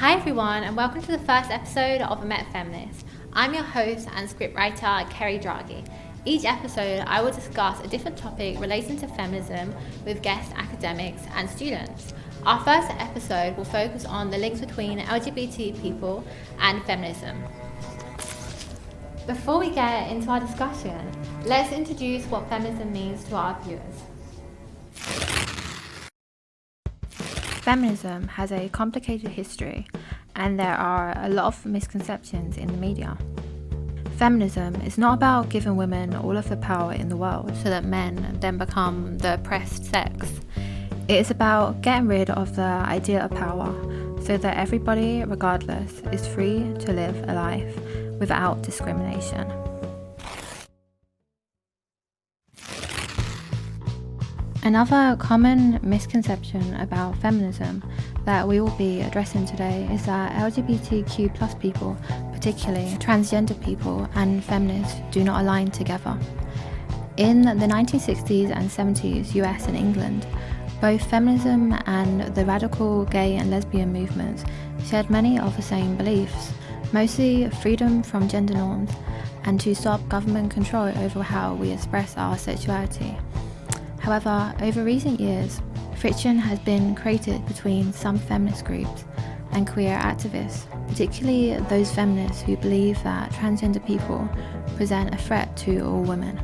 Hi everyone, and welcome to the first episode of A Met Feminist. I'm your host and scriptwriter, Kerry Draghi. Each episode, I will discuss a different topic relating to feminism with guest academics and students. Our first episode will focus on the links between LGBT people and feminism. Before we get into our discussion, let's introduce what feminism means to our viewers. Feminism has a complicated history, and there are a lot of misconceptions in the media. Feminism is not about giving women all of the power in the world so that men then become the oppressed sex. It is about getting rid of the idea of power so that everybody, regardless, is free to live a life without discrimination. Another common misconception about feminism that we will be addressing today is that LGBTQ plus people, particularly transgender people and feminists, do not align together. In the 1960s and 70s US and England, both feminism and the radical gay and lesbian movements shared many of the same beliefs, mostly freedom from gender norms and to stop government control over how we express our sexuality. However, over recent years, friction has been created between some feminist groups and queer activists, particularly those feminists who believe that transgender people present a threat to all women.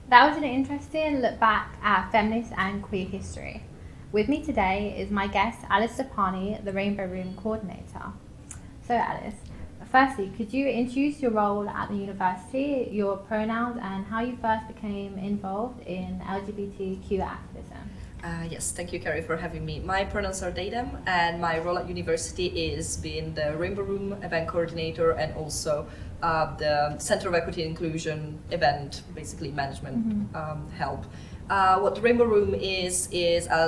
That was an interesting look back at feminist and queer history. With me today is my guest, Alice Stepani, the Rainbow Room coordinator. So Alice, firstly, could you introduce your role at the university, your pronouns, and how you first became involved in LGBTQ activism? Yes, thank you, Carrie, for having me. My pronouns are they, them, and my role at university is being the Rainbow Room event coordinator and also the Center of Equity and Inclusion event, basically management help. What the Rainbow Room is LGBTQ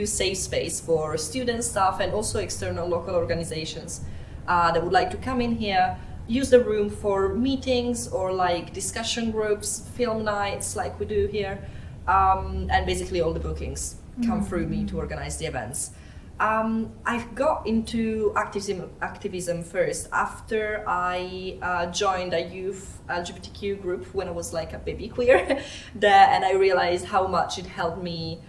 safe space for students, staff, and also external local organizations that would like to come in here, use the room for meetings or like discussion groups, film nights like we do here, and basically all the bookings come through me to organize the events. I've got into activism first after I joined a youth LGBTQ group when I was like a baby queer there, and I realized how much it helped me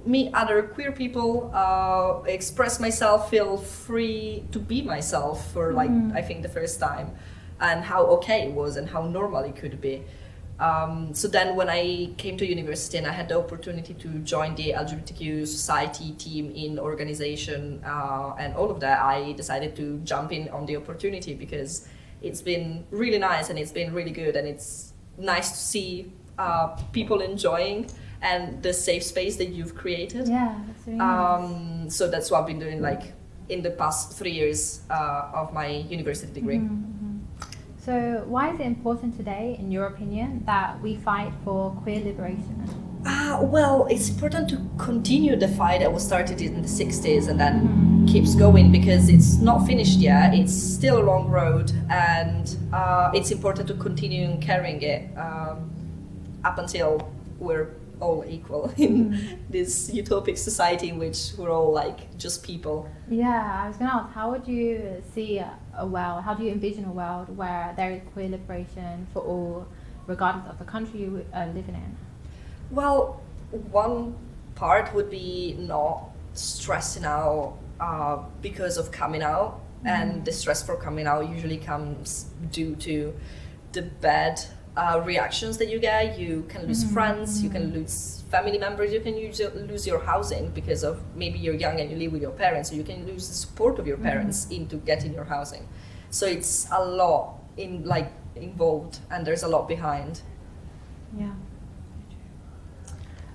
meet other queer people, express myself, feel free to be myself for like I think the first time, and how okay it was and how normal it could be. So then when I came to university and I had the opportunity to join the LGBTQ society team in organization and all of that, I decided to jump in on the opportunity because it's been really nice and it's been really good, and it's nice to see people enjoying and the safe space that you've created. Yeah, that's really nice. So that's what I've been doing like in the past 3 years of my university degree. So why is it important today, in your opinion, that we fight for queer liberation? Well, it's important to continue the fight that was started in the 60s and then keeps going, because it's not finished yet. It's still a long road, and it's important to continue carrying it up until we're all equal in this utopic society in which we're all like just people. Yeah, I was going to ask, how would you see a world, how do you envision a world where there is queer liberation for all, regardless of the country you are living in? Well, one part would be not stressing out because of coming out, and the stress for coming out usually comes due to the bad reactions that you get. You can lose friends, you can lose family members, you can lose your housing because of maybe you're young and you live with your parents, so you can lose the support of your parents into getting your housing. So it's a lot involved, and there's a lot behind. Yeah.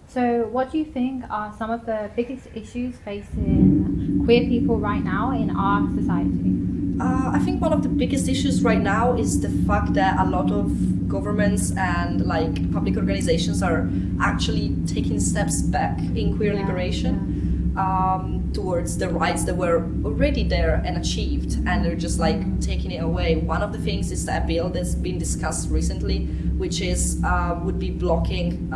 So what do you think are some of the biggest issues facing queer people right now in our society? I think one of the biggest issues right now is the fact that a lot of governments and like public organizations are actually taking steps back in queer liberation. towards the rights that were already there and achieved, and they're just like taking it away. One of the things is that bill that's been discussed recently, which is would be blocking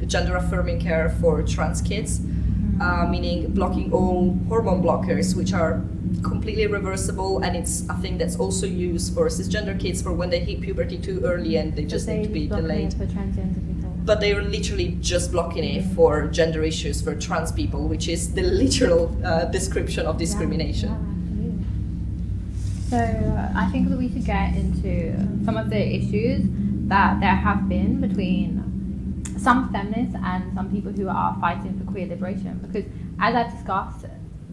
gender affirming care for trans kids, meaning blocking all hormone blockers, which are completely reversible, and it's a thing that's also used for cisgender kids for when they hit puberty too early and they just need to be delayed. For transgender people. But they are literally just blocking it for gender issues for trans people, which is the literal description of discrimination. Yeah, so I think that we should get into some of the issues that there have been between some feminists and some people who are fighting for queer liberation, because as I've discussed,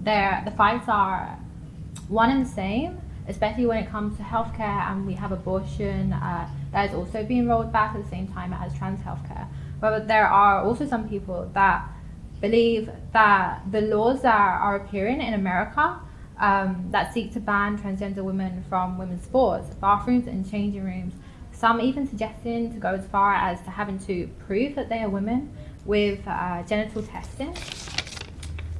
the fights are one and the same, especially when it comes to healthcare, and we have abortion that is also being rolled back at the same time as trans healthcare. But there are also some people that believe that the laws that are appearing in America that seek to ban transgender women from women's sports, bathrooms and changing rooms, some even suggesting to go as far as to having to prove that they are women with genital testing.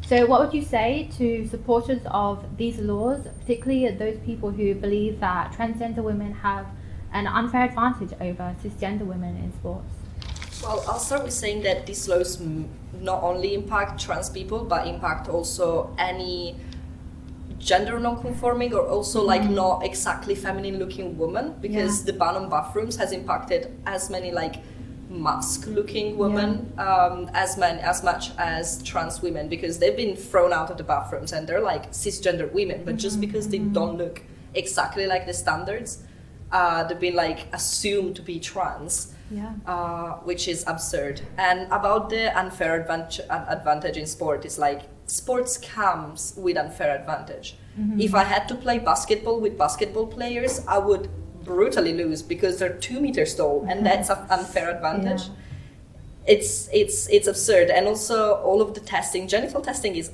So what would you say to supporters of these laws, particularly those people who believe that transgender women have an unfair advantage over cisgender women in sports? Well, I'll start with saying that these laws not only impact trans people, but impact also any gender non-conforming or also like not exactly feminine looking woman, because the ban on bathrooms has impacted as many like masc-looking women as much as trans women, because they've been thrown out of the bathrooms and they're like cisgender women, but just because they don't look exactly like the standards, they've been like assumed to be trans, which is absurd. And about the unfair advantage in sport, is like sports comes with unfair advantage. If I had to play basketball with basketball players, I would brutally lose because they're 2 meters tall, and that's an unfair advantage. It's absurd. And also all of the testing, genital testing is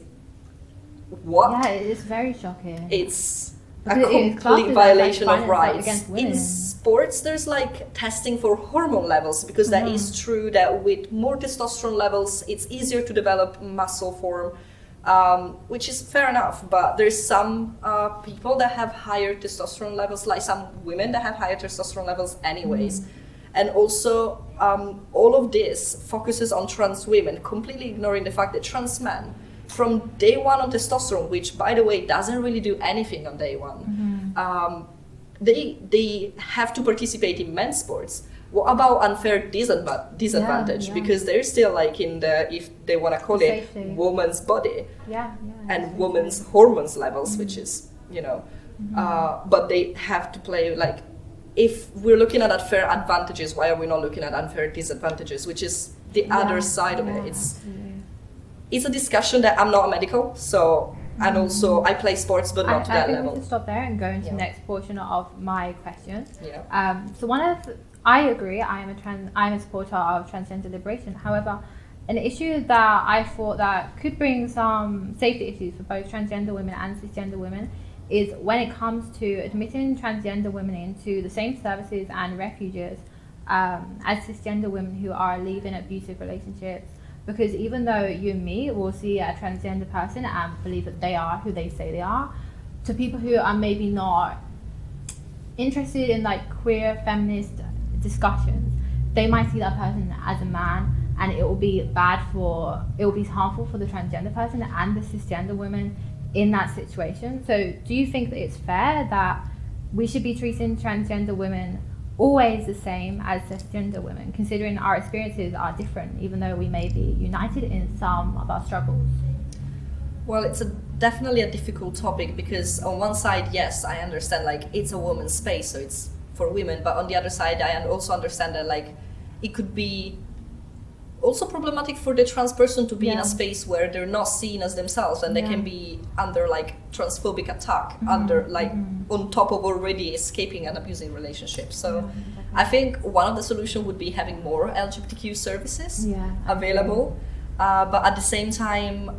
what? Yeah, it's very shocking. It's a complete violation of rights. In sports, there's like testing for hormone levels, because that is true that with more testosterone levels, it's easier to develop muscle form, which is fair enough. But there's some people that have higher testosterone levels, like some women that have higher testosterone levels anyways. And also, all of this focuses on trans women, completely ignoring the fact that trans men, from day one on testosterone, which by the way doesn't really do anything on day one, they have to participate in men's sports. What about unfair disadvantage? Because they're still like in the, if they want to call it, woman's body and woman's hormones levels, which is, but they have to play like, if we're looking at unfair advantages, why are we not looking at unfair disadvantages, which is the other side of it? It's a discussion that I'm not a medical, so, and also I play sports, but not to that level. I think we should stop there and go into the next portion of my question. I agree, I'm a supporter of transgender liberation. However, an issue that I thought that could bring some safety issues for both transgender women and cisgender women is when it comes to admitting transgender women into the same services and refuges as cisgender women who are leaving abusive relationships. Because even though you and me will see a transgender person and believe that they are who they say they are, to people who are maybe not interested in like queer feminist discussions, they might see that person as a man, and it will be harmful for the transgender person and the cisgender women in that situation. So do you think that it's fair that we should be treating transgender women always the same as cisgender women, considering our experiences are different, even though we may be united in some of our struggles? Well, it's definitely a difficult topic, because on one side, yes, I understand like it's a woman's space, so it's for women, but on the other side, I also understand that like it could be also problematic for the trans person to be in a space where they're not seen as themselves, and they can be under like transphobic attack, under like on top of already escaping an abusing relationship. So I think one of the solutions would be having more LGBTQ services available, but at the same time,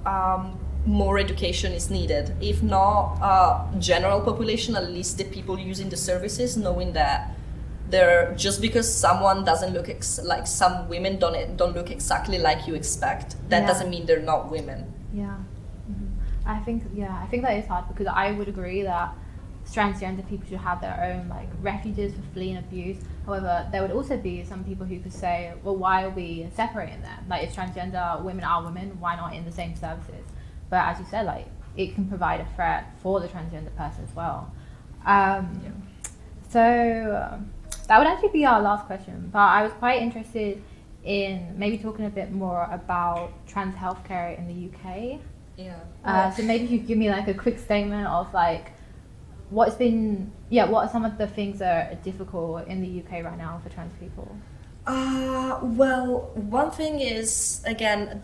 more education is needed. If not general population, at least the people using the services, knowing that just because someone doesn't look some women don't look exactly like you expect, that doesn't mean they're not women. I think that is hard, because I would agree that transgender people should have their own like refuges for fleeing abuse. However, there would also be some people who could say, well, why are we separating them? Like, if transgender women are women, why not in the same services? But as you said, like, it can provide a threat for the transgender person as well. So that would actually be our last question, but I was quite interested in maybe talking a bit more about trans healthcare in the UK. So maybe you could give me like a quick statement of like what are some of the things that are difficult in the UK right now for trans people? Well, one thing is, again,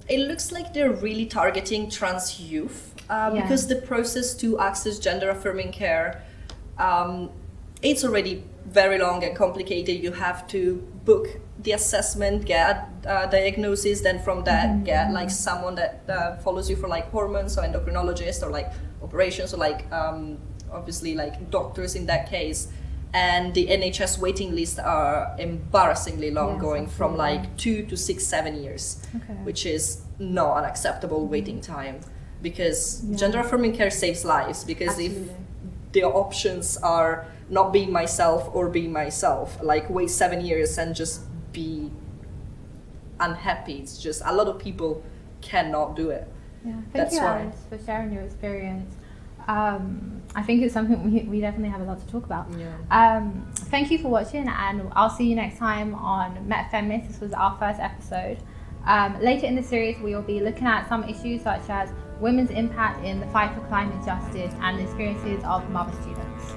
it looks like they're really targeting trans youth because the process to access gender affirming care, it's already very long and complicated. You have to book the assessment, get a diagnosis, then from that get like someone that follows you for like hormones or endocrinologist or like operations or like obviously like doctors in that case. And the NHS waiting lists are embarrassingly long, going from like 2 to 6, 7 years, which is not an acceptable waiting time, because gender affirming care saves lives. Because if the options are not being myself or being myself, like wait 7 years and just be unhappy, it's just a lot of people cannot do it. Thank you, Alice, for sharing your experience. I think it's something we definitely have a lot to talk about. Thank you for watching, and I'll see you next time on Met Feminist. This was our first episode. Later in the series, we will be looking at some issues such as women's impact in the fight for climate justice and the experiences of mother students.